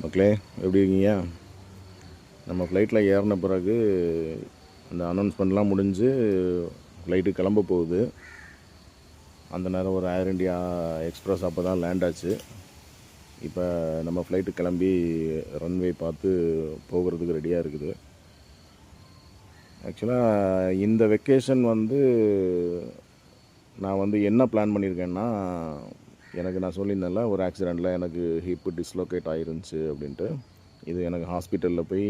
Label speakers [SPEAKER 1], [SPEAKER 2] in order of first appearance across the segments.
[SPEAKER 1] மக்களே எப்படி இருக்கீங்க? நம்ம ஃப்ளைட்டில் ஏறின பிறகு அந்த அனௌன்ஸ்மெண்ட்லாம் முடிஞ்சு ஃப்ளைட்டு கிளம்ப போகுது. அந்த நேரம் ஒரு ஏர் இண்டியா எக்ஸ்பிரஸ் அப்போ தான் லேண்ட் ஆச்சு. இப்போ நம்ம ஃப்ளைட்டு கிளம்பி ரன்வே பார்த்து போகிறதுக்கு ரெடியாக இருக்குது. ஆக்சுவலாக இந்த வெக்கேஷன் நான் என்ன பிளான் பண்ணியிருக்கேன்னா, நான் சொல்லியிருந்தேன்ல ஒரு ஆக்சிடெண்ட்டில் எனக்கு ஹிப்பு டிஸ்லோகேட் ஆகிருந்துச்சு அப்படின்ட்டு. இது எனக்கு ஹாஸ்பிட்டலில் போய்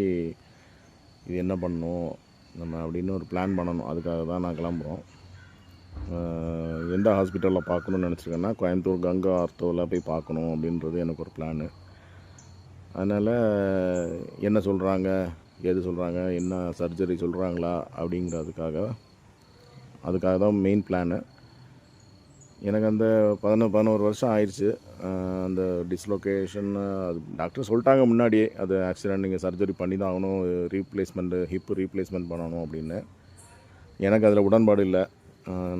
[SPEAKER 1] இது என்ன பண்ணணும் நம்ம அப்படின்னு ஒரு பிளான் பண்ணணும். அதுக்காக தான் நான் கிளம்புறோம். எந்த ஹாஸ்பிட்டலில் பார்க்கணுன்னு நினச்சிருக்கேன்னா, கோயம்புத்தூர் கங்கா ஆர்த்தோவில் போய் பார்க்கணும் அப்படின்றது எனக்கு ஒரு பிளானு. அதனால் என்ன சொல்கிறாங்க, எது சொல்கிறாங்க, என்ன சர்ஜரி சொல்கிறாங்களா அப்படிங்கிறதுக்காக தான் மெயின் பிளானு. எனக்கு அந்த 11 வருஷம் ஆயிடுச்சு. அந்த டிஸ்லொகேஷன் அது டாக்டர் சொல்லிட்டாங்க முன்னாடியே, அது ஆக்சிடெண்ட், நீங்கள் சர்ஜரி பண்ணி தான் ஆகணும், ஹிப்பு ரீப்ளேஸ்மெண்ட் பண்ணணும் அப்படின்னு. எனக்கு அதில் உடன்பாடு இல்லை.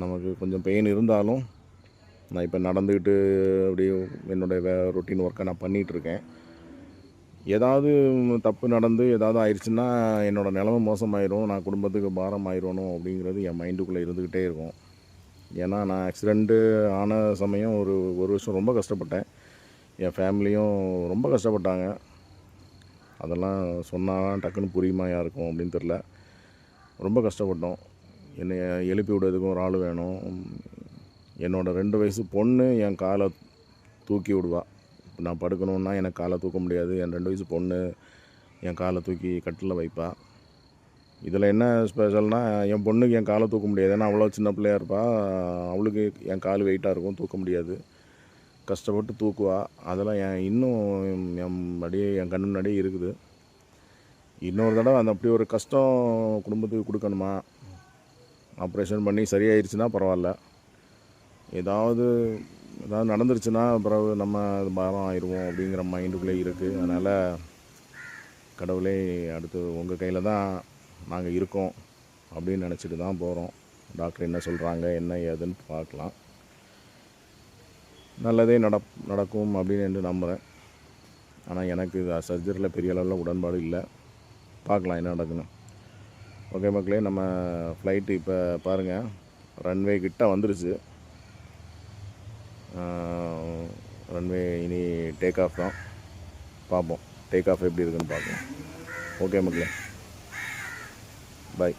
[SPEAKER 1] நமக்கு கொஞ்சம் பெயின் இருந்தாலும் நான் இப்போ நடந்துக்கிட்டு அப்படியே என்னுடைய ரொட்டீன் ஒர்க்கை நான் பண்ணிகிட்ருக்கேன். ஏதாவது தப்பு நடந்து ஏதாவது ஆயிடுச்சுன்னா என்னோடய நிலமை மோசமாயிரும், நான் குடும்பத்துக்கு பாரம் ஆயிடணும் அப்படிங்கிறது என் மைண்டுக்குள்ளே இருந்துக்கிட்டே இருக்கும். ஏன்னா நான் ஆக்சிடெண்ட்டு ஆன சமயம் ஒரு வருஷம் ரொம்ப கஷ்டப்பட்டேன். என் ஃபேமிலியும் ரொம்ப கஷ்டப்பட்டாங்க. அதெல்லாம் சொன்னால் டக்குன்னு புரியுமா யாருக்கும் அப்படின்னு தெரில. ரொம்ப கஷ்டப்பட்டோம். என்னை எழுப்பி விடுறதுக்கும் ஒரு ஆள் வேணும். என்னோடய 2 வயசு பொண்ணு என் காலை தூக்கி விடுவா. நான் படுக்கணுன்னா எனக்கு காலை தூக்க முடியாது. என் 2 வயசு பொண்ணு என் காலை தூக்கி கட்டிலில் வைப்பா. இதில் என்ன ஸ்பெஷல்னால், என் பொண்ணுக்கு என் காலை தூக்க முடியாது. ஏன்னா அவ்வளோ சின்ன பிள்ளையாக இருப்பாள். அவளுக்கு என் கால் வெயிட்டாக இருக்கும், தூக்க முடியாது. கஷ்டப்பட்டு தூக்குவா. அதெல்லாம் இன்னும் என் கண்ணு முன்னாடியே இருக்குது. இன்னொரு தடவை அப்படி ஒரு கஷ்டம் குடும்பத்துக்கு கொடுக்கணுமா? ஆப்ரேஷன் பண்ணி சரியாயிருச்சுன்னா பரவாயில்ல. ஏதாவது நடந்துருச்சுன்னா பிறகு நம்ம பாரம் ஆயிடுவோம் அப்படிங்கிற மைண்டுக்குள்ளே இருக்குது. அதனால் கடவுளே, அடுத்து உங்கள் கையில் தான் நாங்கள் இருக்கோம் அப்படின்னு நினச்சிட்டு தான் போகிறோம். டாக்டர் என்ன சொல்கிறாங்க, என்ன ஏதுன்னு பார்க்கலாம். நல்லதே நடக்கும் அப்படின்னு நம்புகிறேன். ஆனால் எனக்கு சர்ஜரியில் பெரிய அளவில் உடன்பாடு இல்லை. பார்க்கலாம் என்ன நடக்குன்னு. ஓகே மக்களே, நம்ம ஃப்ளைட்டு இப்போ பாருங்கள் ரன்வே கிட்ட வந்துருச்சு. ரன்வே இனி டேக் ஆஃப் தான். பார்ப்போம் டேக் ஆஃப் எப்படி இருக்குன்னு பார்ப்போம். ஓகே மக்களே, பாய்.